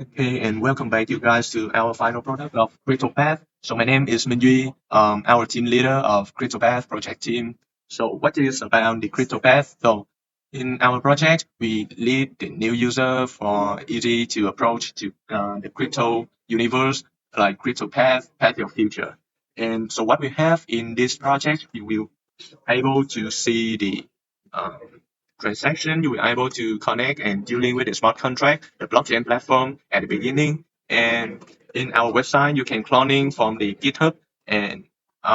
Okay, and welcome back, you guys, to our final product of CryptoPath. So my name is Minh, our team leader of CryptoPath project team. So what is about the CryptoPath? So in our project, we lead the new user for easy to approach to the crypto universe like CryptoPath, Path Your Future. And so what we have in this project, we will able to see the uh, transaction, you will able to connect and dealing with the smart contract, the blockchain platform at the beginning. And in our website, you can cloning from the GitHub and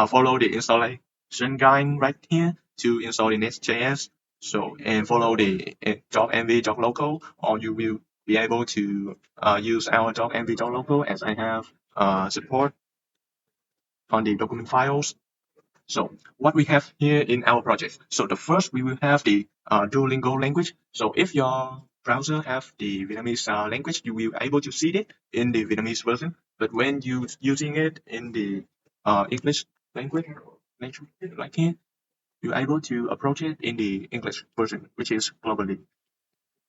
follow the installation guide right here to install the Next.js. So and follow the job env job local, or you will be able to use our job env job local as I have support on the document files. So what we have here in our project. So the first we will have the Duolingo language. So if your browser have the Vietnamese language, you will able to see it in the Vietnamese version. But when you using it in the English language, like here, you're able to approach it in the English version, which is globally.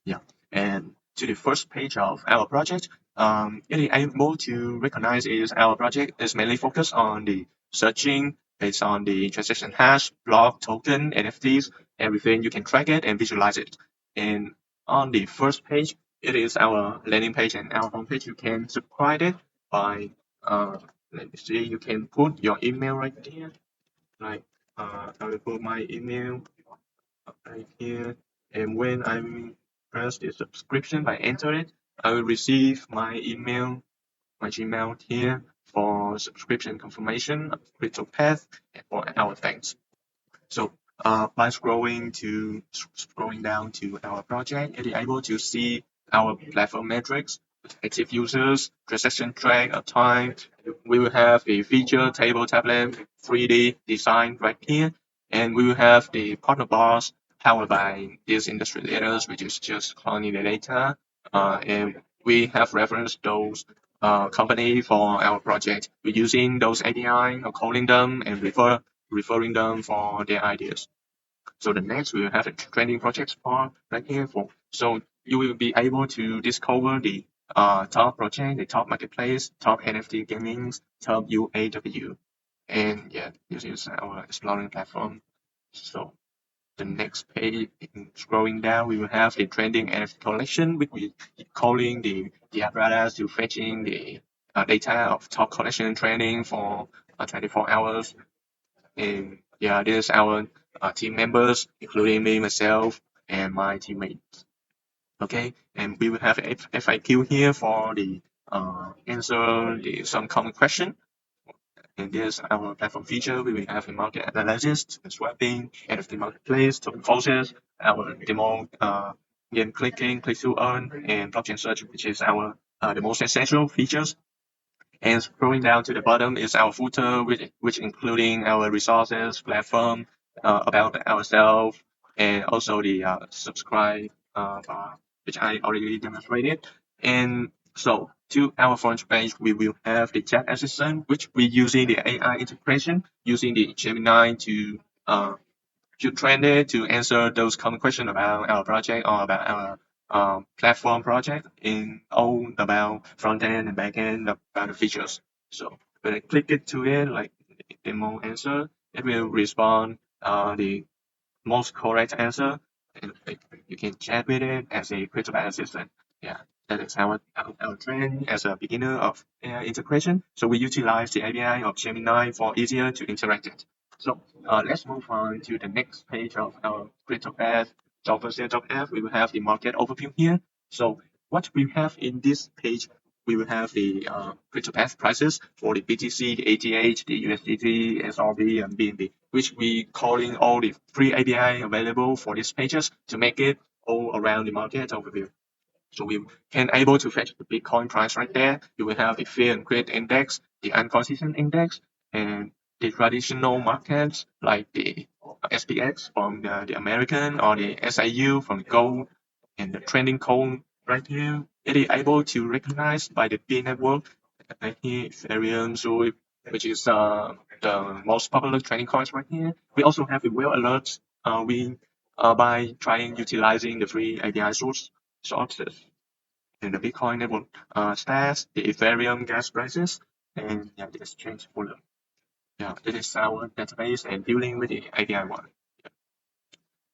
Yeah. And to the first page of our project, it is able to recognize is our project is mainly focused on the searching based on the transaction hash, block, token, NFTs, everything. You can track it and visualize it. And on the first page, it is our landing page and our homepage. You can subscribe it by, let me see, you can put your email right there. Like, I will put my email right here. And when I press the subscription by enter it, I will receive my email, my Gmail here for subscription confirmation of CryptoPath and for our thanks. So by scrolling down to our project, it is able to see our platform metrics, active users, transaction track, time. We will have the feature table tablet 3D design right here, and we will have the partner bars powered by these industry leaders, which is just cloning the data. And we have referenced those company for our project. We're using those API or calling them and referring them for their ideas. So the next we will have a trending projects part right here for so you will be able to discover the top project, the top marketplace, top NFT gaming, top UAW. And yeah, this is our exploring platform. So the next page, scrolling down, we will have the trending NFT collection, which we calling the apparatus to fetching the data of top collection trending for 24 hours. And yeah, this is our team members, including me, myself, and my teammates. Okay, and we will have FAQ here for the answer some common question. And this our platform feature. We will have a market analysis, swapping, NFT marketplace, token forces, our demo, game clicking, click to earn, and blockchain search, which is our the most essential features. And scrolling down to the bottom is our footer, which including our resources, platform, about ourselves, and also the subscribe bar, which I already demonstrated. And so to our front page, we will have the chat assistant, which we using the AI integration, using the Gemini to train it to answer those common questions about our project or about our platform project in all about front end and back end about the features. So when I click it to it, like demo answer, it will respond the most correct answer, and like, you can chat with it as a critical assistant. Yeah, that is our training as a beginner of AI integration. So we utilize the API of Gemini for easier to interact it. So let's move on to the next page of our CryptoPath job We will have the market overview here. So what we have in this page, we will have the CryptoPath prices for the BTC, the ATH, the USDT, SRB, and BNB, which we calling all the free API available for these pages to make it all around the market overview. So we can able to fetch the Bitcoin price right there. You will have the fear and greed index, the unconsistent index, and the traditional markets like the SPX from the American or the SIU from gold and the trending coin right here. It is able to recognize by the B network like here Ethereum, Zurich, which is the most popular trading coins right here. We also have the whale alerts. We by trying utilizing the free API sources. and the Bitcoin network stats, the Ethereum gas prices, and yeah, the exchange volume. Yeah, this is our database and dealing with the API one.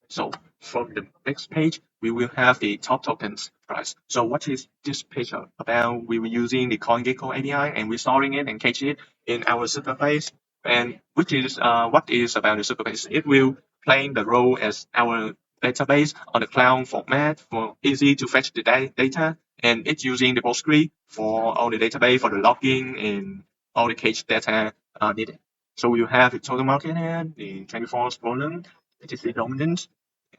So from the next page, we will have the top tokens price. So what is this page about? We were using the CoinGecko API and we're storing it and caching it in our superbase. And which is what is about the superbase? It will play the role as our database on the cloud format for easy to fetch the data. And it's using the Postgre for all the database for the logging and all the cache data needed. So we will have the total market and the 24 volume, it is the dominant,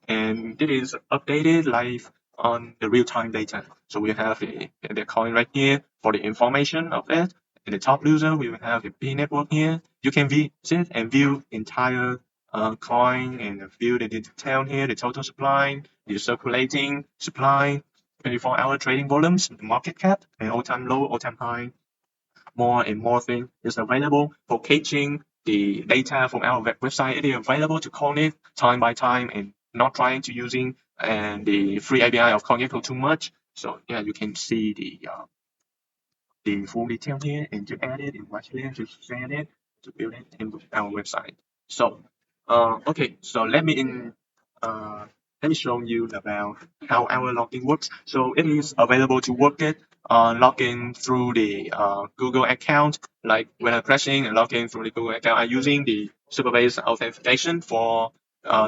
and it is updated live on the real-time data. So we have the coin right here for the information of it. In the top loser, we will have the P network here. You can visit and view entire coin and view the detail here, the total supply, the circulating supply, 24-hour trading volumes, the market cap, and all-time low, all-time high. More and more things is available for caching the data from our website. It is available to connect time by time and not trying to using and the free API of CoinGecko too much. So yeah, you can see the full detail here and to add it and watch it to share it to build it in our website. So okay, so uh, let me show you about how our login works. So it is available to work it login through the Google account. Like when I'm crashing and logging through the Google account, I'm using the Superbase authentication for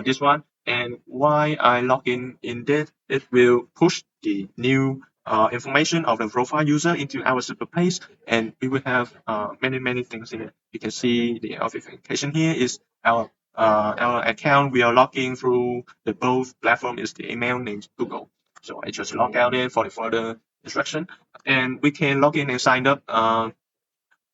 this one. And why I log in this, it will push the new information of the profile user into our Superbase, and we will have many things here. You can see the authentication here is our account. We are logging through the both platform is the email named Google. So I just log out in for the further instruction, and we can log in and sign up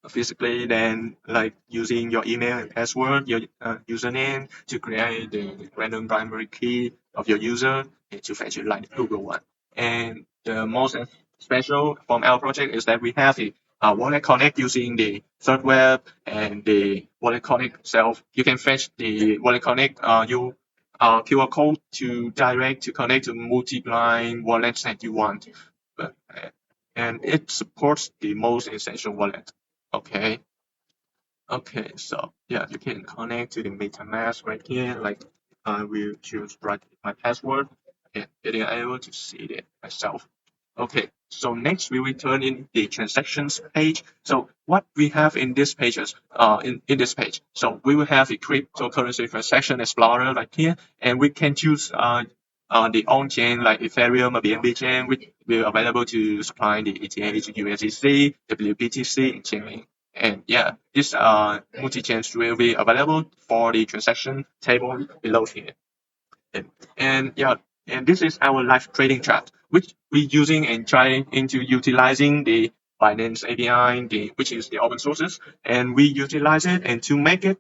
physically, then like using your email and password, your username to create the random primary key of your user and to fetch it like the Google one. And the most special from our project is that we have a wallet connect using the third web and the wallet connect itself. You can fetch the wallet connect you QR code to direct to connect to multiple wallets that you want. But, and it supports the most essential wallet. Okay. Okay. So yeah, you can connect to the MetaMask right here. Like I will choose write my password and getting able to see it myself. Okay. So next we return in the transactions page. So what we have in this pages, in this page. So we will have a cryptocurrency transaction explorer like here, and we can choose the on-chain like Ethereum or BNB chain, which will available to supply the ETH, USDC, WBTC, and Chainlink. And yeah, this multi-chains will be available for the transaction table below here. And yeah, and this is our live trading chart, which we're using and trying into utilizing the Binance API, which is the open sources, and we utilize it and to make it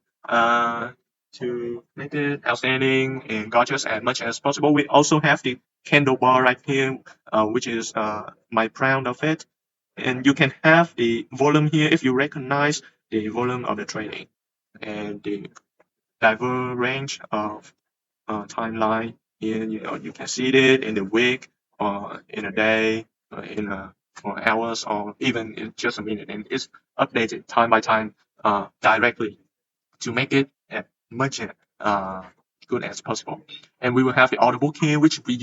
outstanding and gorgeous as much as possible. We also have the candle bar right here, which is my proud of it. And you can have the volume here if you recognize the volume of the trading and the diverse range of timeline. Here, you can see it in the week or in a day, in for hours or even in just a minute, and it's updated time by time directly to make it as much uh, good as possible. And we will have the order book here, which we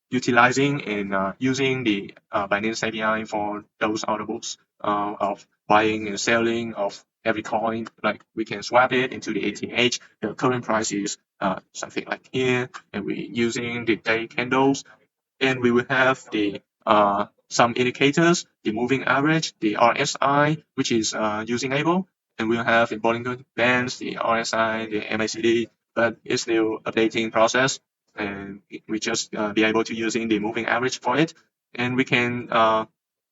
utilizing and using the Binance API for those order books of buying and selling of every coin. Like we can swap it into the ATH. The current price is something like here, and we're using the day candles, and we will have the some indicators, the moving average, the RSI, which is using able, and we'll have the Bollinger Bands, the RSI, the MACD, but it's still updating process, and we just be able to using the moving average for it, and we can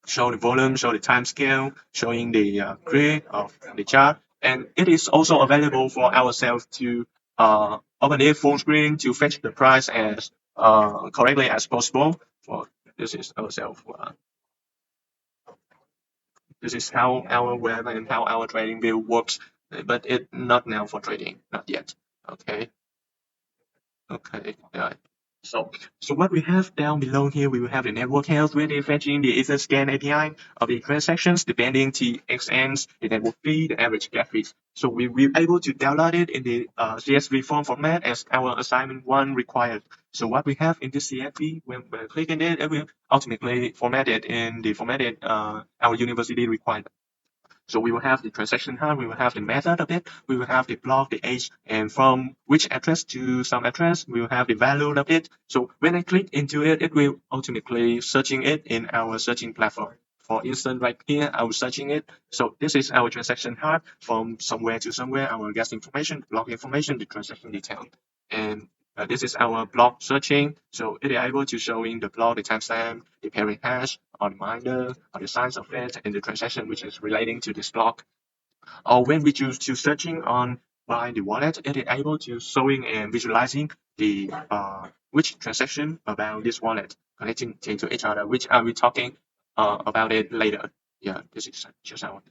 show the volume, show the time scale, showing the grid of the chart, and it is also available for ourselves to open it full screen to fetch the price as correctly as possible. For this is ourselves. This is how our web and how our trading view works, but it not now for trading, not yet. Okay. Okay. Yeah. So what we have down below here, we will have the network health with the fetching the Etherscan API of the transactions, the pending TXNs, the network fee, the average gas fees. So we will be able to download it in the CSV form format as our assignment one required. So what we have in this CSV, when clicking it will ultimately format it in the formatted our university required. So we will have the transaction type, we will have the method of it, we will have the block, the age, and from which address to some address, we will have the value of it. So when I click into it, it will ultimately searching it in our searching platform. For instance, right here, I was searching it. So this is our transaction type from somewhere to somewhere, our gas information, block information, the transaction detail. And this is our block searching. So it is able to show in the block, the timestamp, the pairing hash, or the miner, or the size of it, and the transaction which is relating to this block. Or when we choose to searching on by the wallet, it is able to showing and visualizing the which transaction about this wallet connecting to each other, which are we talking about it later. Yeah, this is just our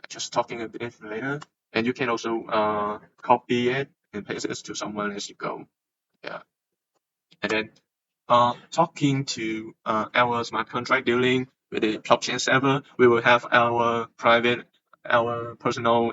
just talking a bit later. And you can also copy it and paste it to someone as you go. Yeah. And then talking to our smart contract dealing with the blockchain server, we will have our private, our personal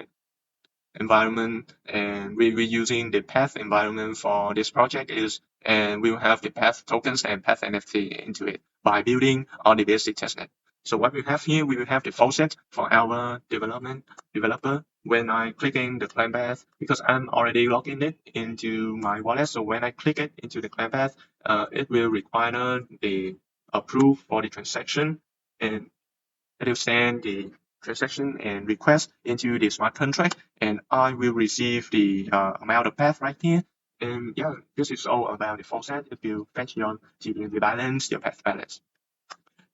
environment, and we're using the path environment for this project is, and we will have the path tokens and path NFT into it by building on the basic testnet. So what we have here, we will have the faucet for our developer. When I click in the claim path, because I'm already logged in it into my wallet, so when I click it into the claim path, it will require the approve for the transaction, and it will send the transaction and request into the smart contract, and I will receive the amount of path right here. And yeah, this is all about the faucet. It will fetch your GBNB balance, your path balance.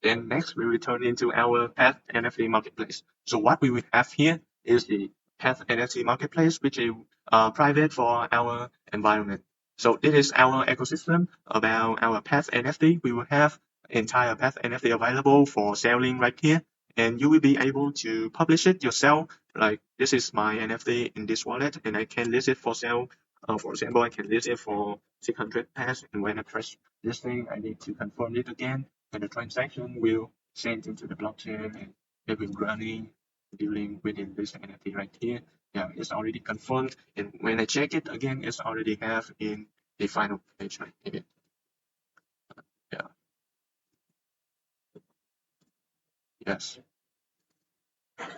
Then next, we will turn into our Path NFT marketplace. So what we will have here is the Path NFT marketplace, which is private for our environment. So this is our ecosystem about our Path NFT. We will have entire Path NFT available for selling right here, and you will be able to publish it yourself. Like this is my NFT in this wallet, and I can list it for sale. For example, I can list it for 600 paths, and when I press listing, I need to confirm it again, and the transaction will send into the blockchain, and it will running dealing within this NFT right here. Yeah, it's already confirmed, and when I check it again, it's already have in the final page right here. Yeah, yes.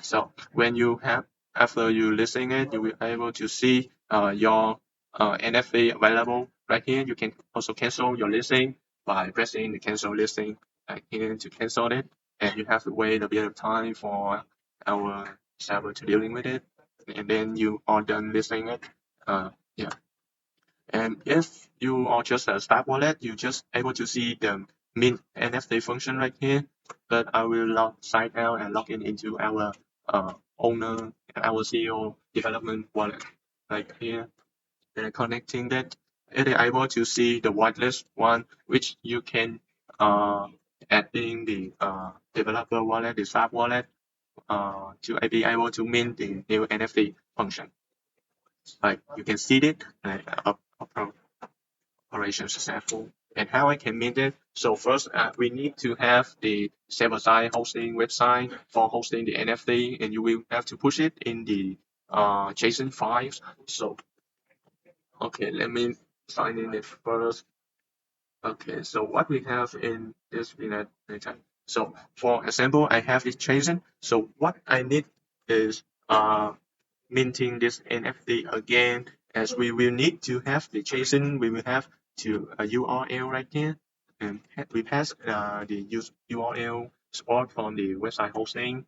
So when you have after you listing it, you will be able to see your NFT available right here. You can also cancel your listing by pressing the cancel listing right here to cancel it, and you have to wait a bit of time for our server to dealing with it, and then you are done listing it. Yeah. And if you are just a start wallet, you just able to see the mint NFT function right here. But I will sign out and log in into our owner and our CEO development wallet right here. And connecting that, it is able to see the whitelist one, which you can add in the developer wallet, the start wallet, to be able to mint the new NFT function. Like you can see it, like operation successful. And how I can mint it? So first, we need to have the server-side hosting website for hosting the NFT, and you will have to push it in the JSON files. So okay, let me sign in it first. Okay, so what we have in this VNet data. So for example, I have this JSON. So what I need is minting this NFT again, as we will need to have the JSON. We will have to a URL right here, and we pass the URL support from the website hosting,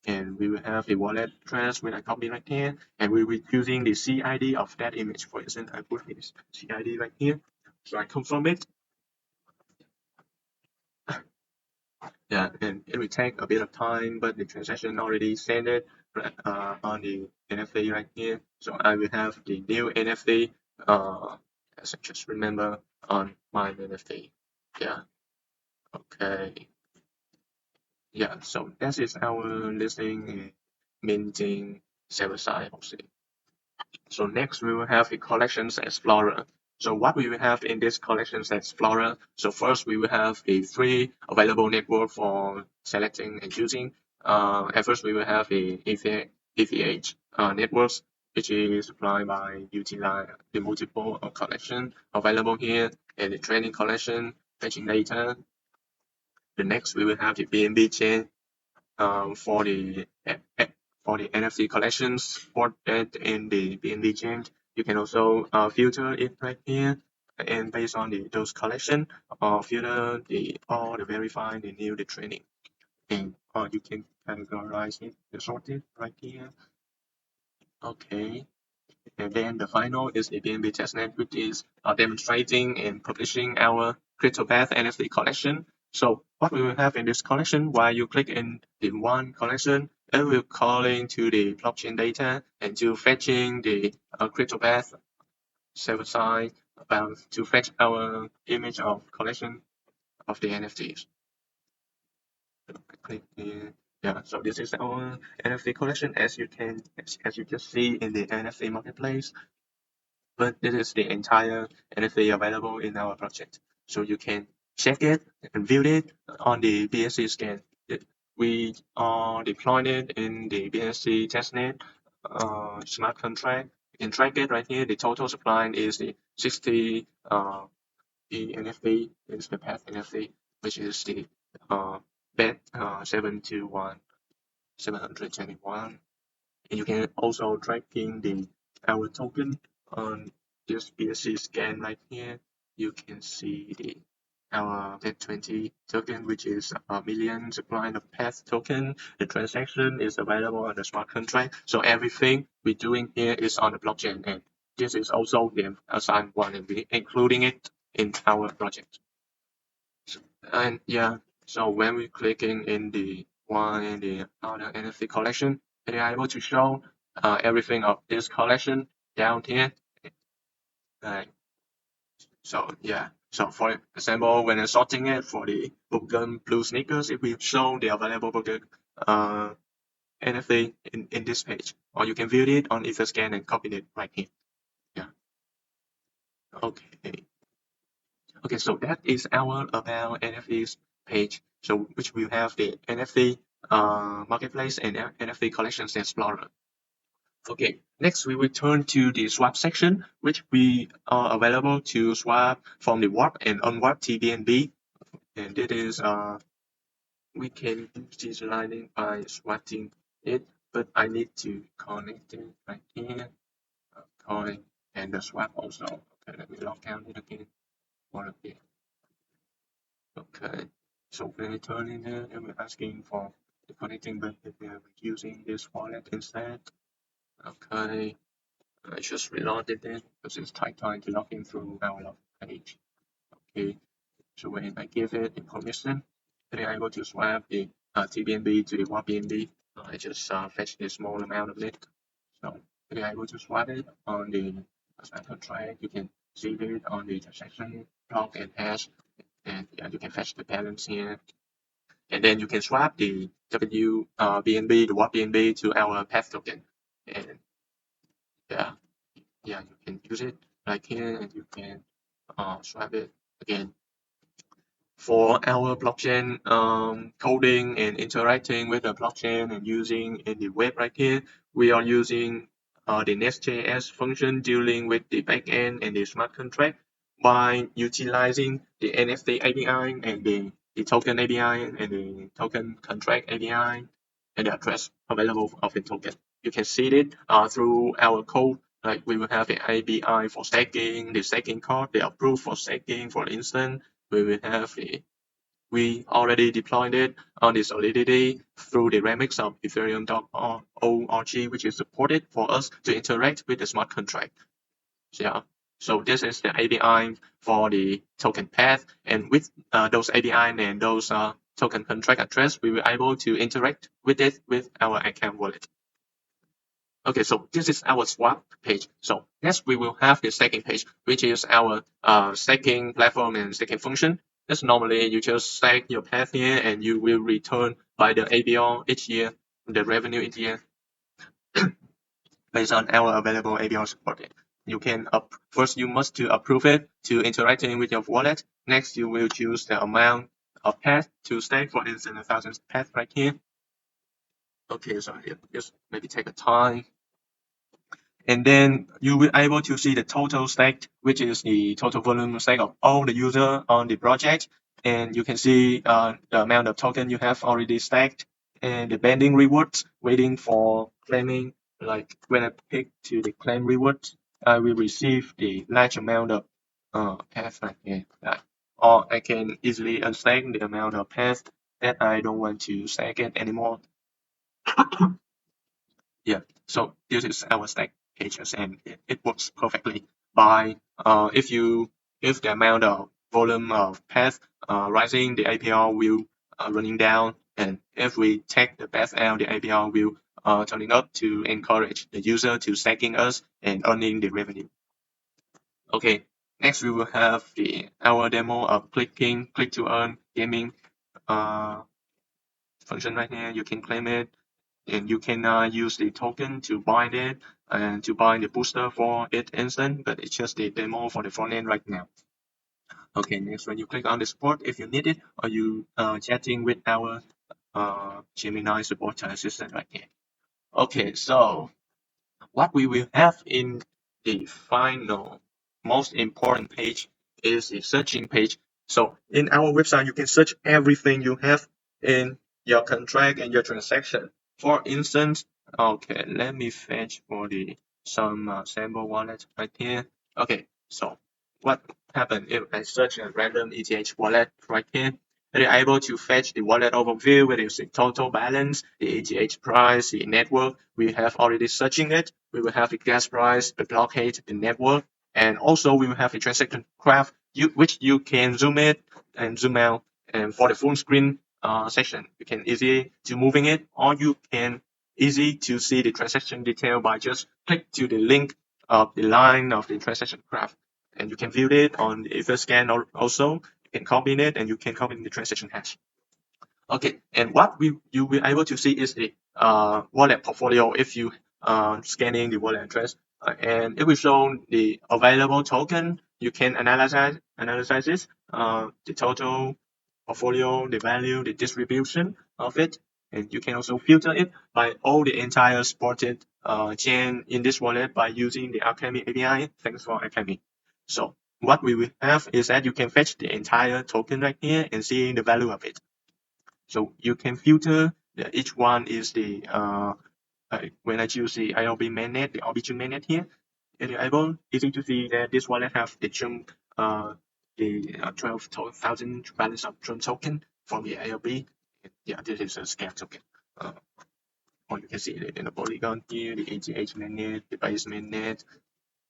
and we will have the wallet address when I copy right here, and we will be using the CID of that image. For instance, I put this CID right here, so I confirm it. Yeah, and it will take a bit of time, but the transaction already sent it on the NFT right here. So I will have the new NFT, as I just remember on my NFT. Yeah, okay. Yeah, so that is our listing and minting server side hosting. So next we will have the collections explorer. So what we will have in this collection explorer. So first we will have a free available network for selecting and choosing. At first we will have a ETH networks, which is supplied by utilize the multiple collection available here and the training collection, fetching data. The next we will have the BNB chain for the NFT collections supported in the BNB chain. You can also filter it right here, and based on those collection, filter all the verify the new the training, and you can categorize it, sort it right here. Okay. And then the final is the BNB testnet, which is demonstrating and publishing our CryptoPath NFT collection. So what we will have in this collection, while you click in the one collection, it will calling to the blockchain data and to fetching the CryptoPath server side about to fetch our image of collection of the NFTs. Click here. Yeah, so this is our NFT collection as you just see in the NFT marketplace. But this is the entire NFT available in our project. So you can check it and view it on the BSC scan. We are deploying it in the BSC testnet smart contract. You can track it right here. The total supply is the 60 the NFT is the path NFT, which is the bet 721. And you can also tracking the our token on this BSC scan right here. You can see the our PET20 token, which is a million supply of PET token. The transaction is available on the smart contract. So everything we're doing here is on the blockchain, and this is also the assigned one, and we including it in our project. And yeah, so when we clicking in the one and the other NFT collection, it is able to show everything of this collection down here. Uh, so yeah, so for example, when I'm sorting it for the Boogan Blue sneakers, it will show the available Boogan NFT in this page, or you can view it on Etherscan and copy it right here. Yeah. Okay. Okay, so that is our about NFTs page. So which will have the NFT marketplace and NFT collections explorer. Okay, next we will turn to the swap section, which we are available to swap from the warp and unwarp TBNB. And it is we can use this lightning by swapping it, but I need to connect it right here. Coin and the swap also. Okay, let me log out it again. One again. Okay, so when we turn in there, and we're asking for the connecting method, we are using this wallet instead. Okay, I just reloaded it because it's time to log in through our log page. Okay, so when I give it the permission, then I go to swap the TBNB to the WAP I just fetch a small amount of it. So then I go to swap it on the smart contract. You can see it on the transaction block and hash, and yeah, you can fetch the balance here. And then you can swap the BNB, the WAP BNB to our path token. And yeah, you can use it like here, and you can swap it again. For our blockchain coding and interacting with the blockchain and using in the web right here, we are using the Nest.js function dealing with the backend and the smart contract by utilizing the NFT API and the token API and the token contract API and the address available of the token. You can see it through our code. Like we will have the API for staking, the staking card, the approve for staking, for instance. We already deployed it on the Solidity through the remix of Ethereum.org, which is supported for us to interact with the smart contract. Yeah. So this is the API for the token path, and with those API and those token contract address, we were able to interact with it with our account wallet. Okay, so this is our swap page. So next we will have the staking page, which is our staking platform and staking function. That's normally you just stake your path here and you will return by the APR each year, the revenue each year based on our available APR support. you can first you must to approve it to interacting with your wallet. Next, you will choose the amount of path to stake. For instance, 1,000 path right here. Okay, so just maybe take a time. And then you will able to see the total stake, which is the total volume stake of all the user on the project. And you can see the amount of token you have already staked and the pending rewards waiting for claiming. Like when I pick to the claim rewards, I will receive the large amount of path right here. Or I can easily unstake the amount of path that I don't want to stake it anymore. Yeah, so this is our stack pages, and it works perfectly. By if the amount of volume of path rising, the APR will running down, and if we take the path out, the APR will turning up to encourage the user to stacking us and earning the revenue. Okay, next we will have our demo of click to earn gaming uh, function right here. You can claim it, and you can use the token to buy it and to buy the booster for it instant, but it's just the demo for the front end right now. Okay, next when you click on the support, if you need it, or you chatting with our Gemini support assistant right here. Okay, so what we will have in the final most important page is the searching page. So in our website, you can search everything you have in your contract and your transaction. For instance, okay, let me fetch for the some sample wallet right here. Okay, so what happened if I search a random ETH wallet right here? It is able to fetch the wallet overview, whether it's the total balance, the ETH price, the network. We have already searching it. We will have the gas price, the blockade, the network, and also we will have the transaction graph, which you can zoom it and zoom out. And for the full screen section, you can easy to moving it, or you can easy to see the transaction detail by just click to the link of the line of the transaction graph, and you can view it on the Etherscan also. You can copy it and you can copy the transaction hash. Okay, and what you will able to see is the wallet portfolio if you scanning the wallet address, and it will show the available token. You can analyze this, the total portfolio, the value, the distribution of it, and you can also filter it by all the entire supported chain in this wallet by using the Alchemy API. Thanks for Alchemy. So what we will have is that you can fetch the entire token right here and see the value of it. So you can filter each one is the when I choose the IOB mainnet, the origin mainnet here, it is easy to see that this wallet have the chunk the 12,000 balance of Tron token from the IOB. Yeah, this is a scam token. Or you can see it in the polygon here, the ATH mainnet, the base mainnet.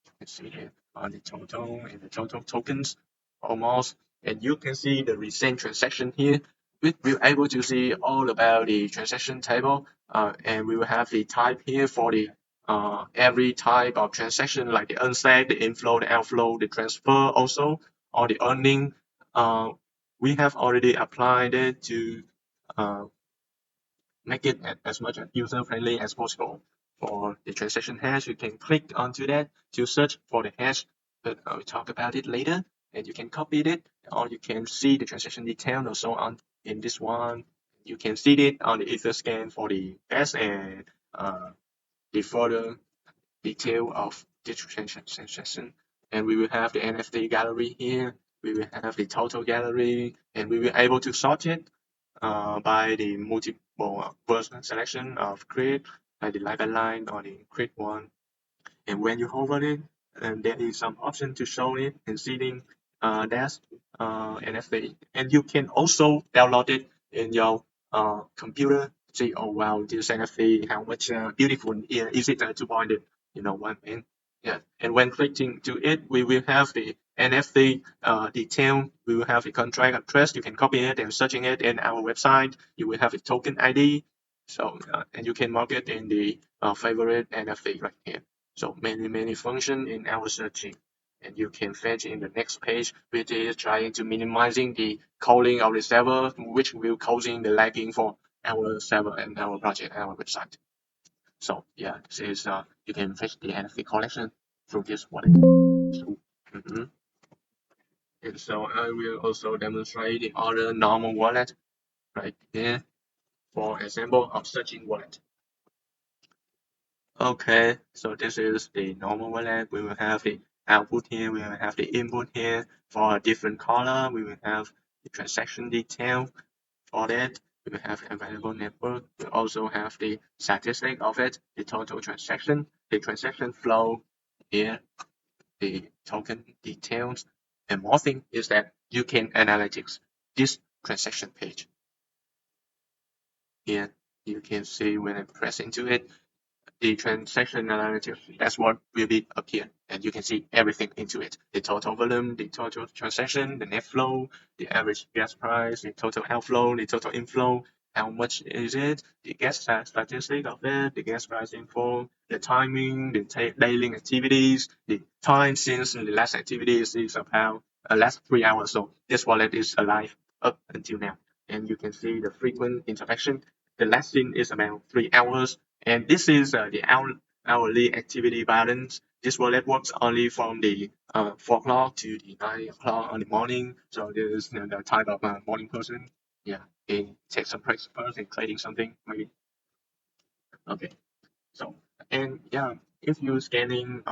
You can see it on the total and the total tokens almost, and you can see the recent transaction here. We're able to see all about the transaction table, and we will have the type here for the every type of transaction, like the unstack, the inflow, the outflow, the transfer, also or the earning. We have already applied it to uh, make it as much user friendly as possible. For the transaction hash, you can click onto that to search for the hash, but we'll talk about it later. And you can copy it, or you can see the transaction detail and so on in this one. You can see it on the Etherscan for the hash and the further detail of this transaction. And we will have the NFT gallery here. We will have the total gallery, and we will able to sort it by the multiple version selection of create, like the line or the create one. And when you hover it, and there is some option to show it and seeing dash NFT. And you can also download it in your computer. See, oh wow, this NFT, how much beautiful is it to buy it? You know what I mean? Yeah. And when clicking to it, we will have the NFT detail. We will have the contract address. You can copy it and searching it in our website. You will have a token ID. So and you can mark it in the favorite NFT right here. So many function in our searching, and you can fetch in the next page, which is trying to minimizing the calling of the server, which will causing the lagging for our server and our project and our website. So yeah, this is you can fetch the NFT collection through this wallet. So, mhm. And so I will also demonstrate the other normal wallet right here. For example, of searching wallet. Okay, so this is the normal wallet. We will have the output here. We will have the input here. For a different color, we will have the transaction detail. For that, we will have available network. We also have the statistic of it, the total transaction, the transaction flow here, the token details, and more thing is that you can analytics this transaction page. Here you can see when I press into it, the transaction analytics dashboard will be appear, and you can see everything into it: the total volume, the total transaction, the net flow, the average gas price, the total outflow, the total inflow, how much is it, the gas statistic of it, the gas price info, the timing, the daily activities, the time since the last activities is about last 3 hours. So this wallet is alive up until now, and you can see the frequent interaction. The last seen is about 3 hours, and this is the hourly activity balance. This wallet works only from the 4 o'clock to the 9 o'clock on the morning. So this is the type of morning person. Yeah, he takes some breaks first and trading something maybe. Okay. So, and yeah, if you're scanning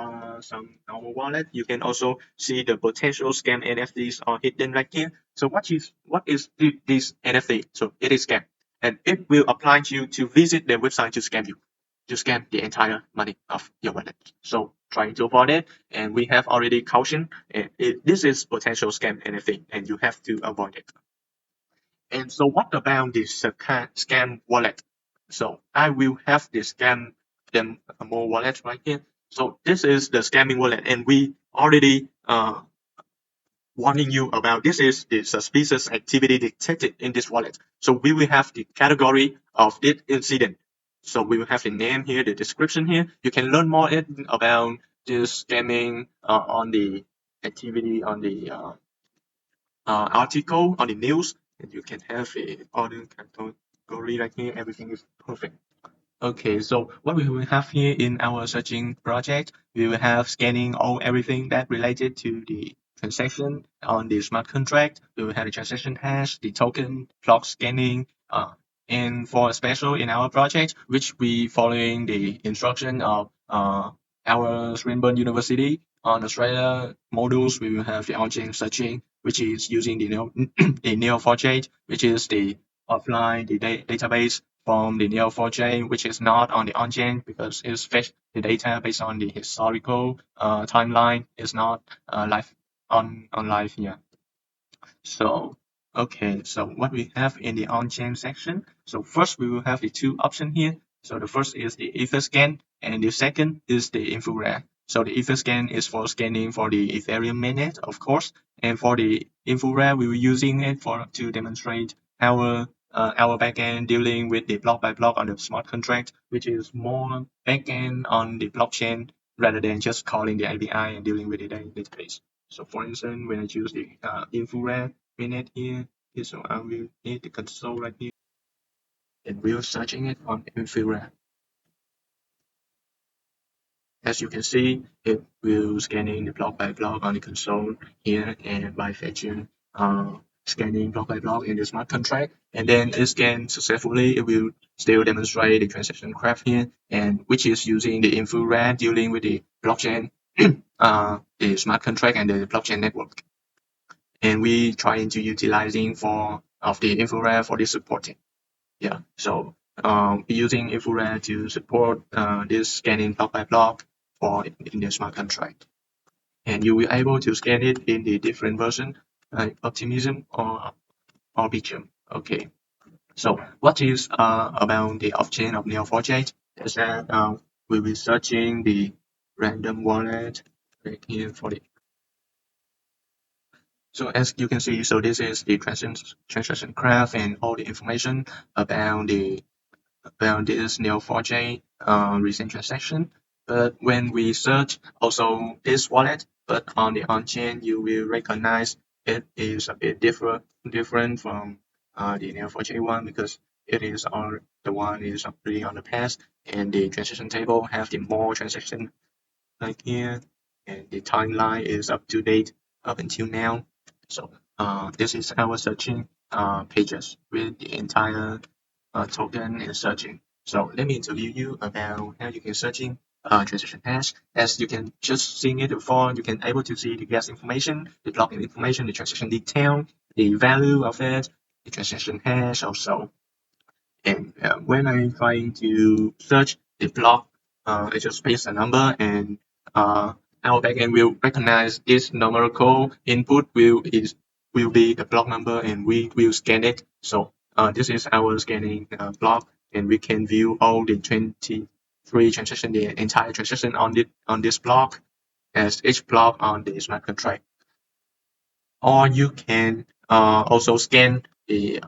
some normal wallet, you can also see the potential scam NFTs are hidden right here. So what is this NFT? So it is scam, and it will apply you to visit their website to scam you, to scam the entire money of your wallet. So trying to avoid it, and we have already cautioned, this is potential scam NFT, and you have to avoid it. And so what about the scam wallet? So I will have the scam them more wallet right here. So this is the scamming wallet, and we already warning you about this is the suspicious activity detected in this wallet. So we will have the category of this incident. So we will have the name here, the description here. You can learn more about this scamming on the activity on the article on the news, and you can have a other category right here. Everything is perfect. Okay, so what we will have here in our searching project, we will have scanning all everything that related to the transaction on the smart contract. We will have the transaction hash, the token, block scanning, and for special in our project, which we following the instruction of our Swinburne University on Australia modules, we will have the on-chain searching, which is using the the Neo4j, which is the offline the database from the Neo4j, which is not on the on-chain because it's fetched the data based on the historical timeline. It's not live on live here. So okay, so what we have in the on-chain section. So first we will have the two options here. So the first is the Etherscan, and the second is the Infrared. So the Etherscan is for scanning for the Ethereum mainnet, of course, and for the Infrared we were using it for to demonstrate our backend dealing with the block by block on the smart contract, which is more backend on the blockchain rather than just calling the API and dealing with the database. So for instance, when I choose the infrared minute here, so I will need the console right here, and we're searching it on infrared. As you can see, it will scanning the block by block on the console here, and by fetching scanning block by block in the smart contract, and then it scans successfully. It will still demonstrate the transaction graph here, and which is using the infrared dealing with the blockchain, the smart contract and the blockchain network. And we trying to utilizing for of the infrared for this supporting. Yeah, so we using infrared to support this scanning block by block for in the smart contract, and you will able to scan it in the different version like optimism or Bicham. Okay, so what is about the off-chain of Neo4j is that we will be searching the random wallet right here for the. So as you can see, so this is the transaction graph and all the information about the about this Neo4j recent transaction. But when we search also this wallet, but on the on-chain, you will recognize it is a bit different from the Neo4j one because it is on the one is already on the past, and the transaction table have the more transaction like here. and the timeline is up to date up until now. So this is our searching pages with the entire token and searching. So let me interview you about how you can searching transaction hash. As you can just seeing it before, you can able to see the gas information, the block information, the transaction detail, the value of it, the transaction hash also. And when I'm trying to search the block, I just paste a number, and our backend will recognize this numerical input will be the block number, and we will scan it. So this is our scanning block, and we can view all the 23 transactions, the entire transaction on this block, as each block on the smart contract. Or you can also scan the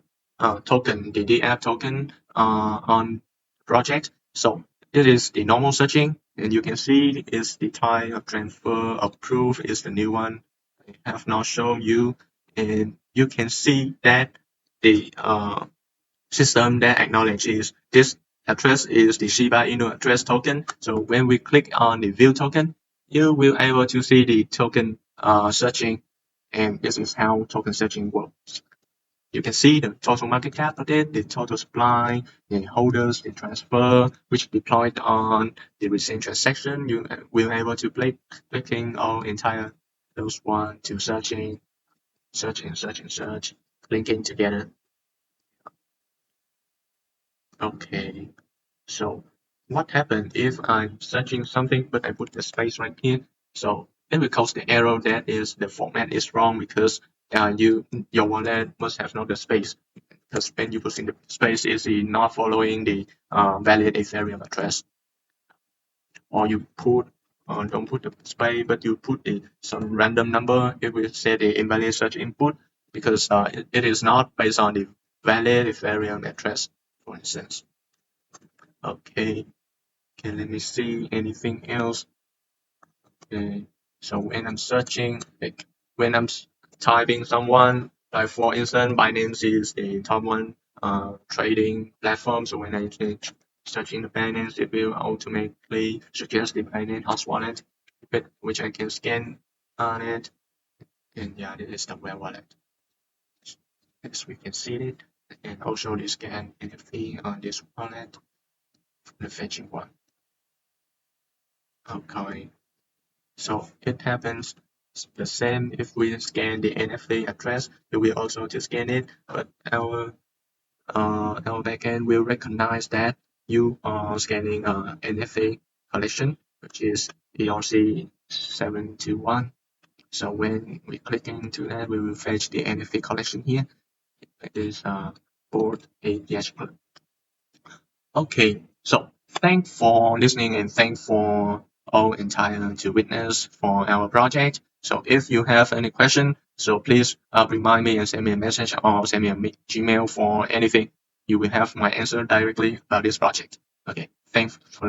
token, the DF token on project. So this is the normal searching, and you can see is the type of transfer approved is the new one. I have not shown you, and you can see that the system that acknowledges this address is the Shiba Inu address token. So when we click on the view token, you will able to see the token searching, and this is how token searching works. You can see the total market cap of it, the total supply, the holders, the transfer, which deployed on the recent transaction. You will able to clicking all entire those one to searching, linking together. Okay. So what happened if I'm searching something but I put the space right here? So it will cause the error that is the format is wrong because your wallet must have not the space, because when you put in the space is not following the valid Ethereum address, or you put don't put the space but you put some random number, it will say the invalid search input because it is not based on the valid Ethereum address, for instance. Okay. Okay, let me see anything else. Okay, so when I'm searching, like when I'm typing someone, like for instance, Binance is the top one trading platform. So when I searching the Binance, it will automatically suggest the Binance hot wallet, which I can scan on it. And yeah, this is the web wallet. As we can see it, and also the scan NFT on this wallet, the fetching one. Okay. So it happens the same if we scan the NFT address, we will also to scan it, but our backend will recognize that you are scanning NFT collection, which is ERC721. So when we click into that, we will fetch the NFT collection here. It is board ATH. Okay, so thanks for listening and thanks for all entire to witness for our project. So if you have any question, so please remind me and send me a message or send me a Gmail for anything. You will have my answer directly about this project. Okay, thanks for